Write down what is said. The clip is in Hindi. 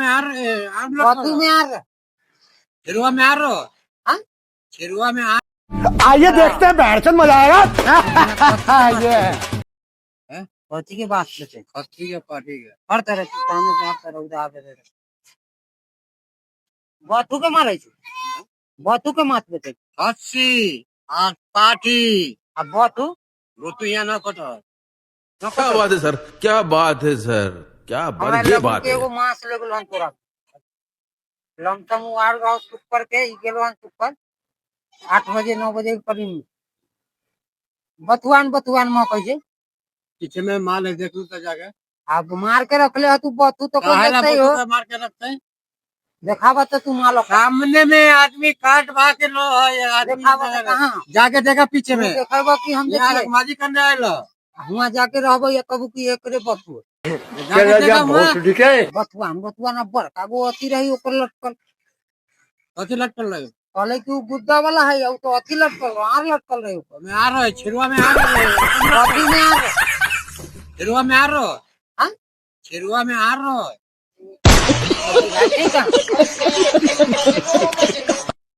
में बथू में यार छिरुआ में आ रहो हाँ? छिरुआ में आ आइए देखते हैं बैठचंद मजा आएगा ये कथी के बात लेते खस्ती के पार्टी के हर तरह के सामने से हर तरह उधर आवे रे बथू के मारे छै बथू के माथ पे छै खस्सी आ पार्टी अब बथू ऋतु यहाँ न कट क्या बात है सर, क्या बात है सर, क्या बात, ये बात है। एगो मांस ले गेलो हन तोरा लमसम आर गाँव सुपर के ई गेलो हन सुपर 8 बजे 9 बजे के करीब बथुआन में कह छै पीछे में माल है देख लू तो जाके अब मार के रखले ह तू बथू तो कोई काहेला देखते हो बथुआ मार के रखते हैं देखावा तो तू मालो सामने में आदमी काट भा के लो है आदमी देखावा तो कहाँ जाके देखा पीछे में देखावा कि हम यहाँ देखिए रखमाजी करने आए हुआ जाके रहबो या कबू की एकरे बथू जाके देखा वहाँ बथुआन अब बड़का गो अथी रही ओकर लटकल कथी लटकल रहे कहले कि उ गुद्दा वाला है उ तो अथी लटकल आर लटकल रहे में आ रहे छिरुआ में आ रहे अथी में आर छिरुआ में आ रहे हाँ? छिरुआ में आ रहे ठीक है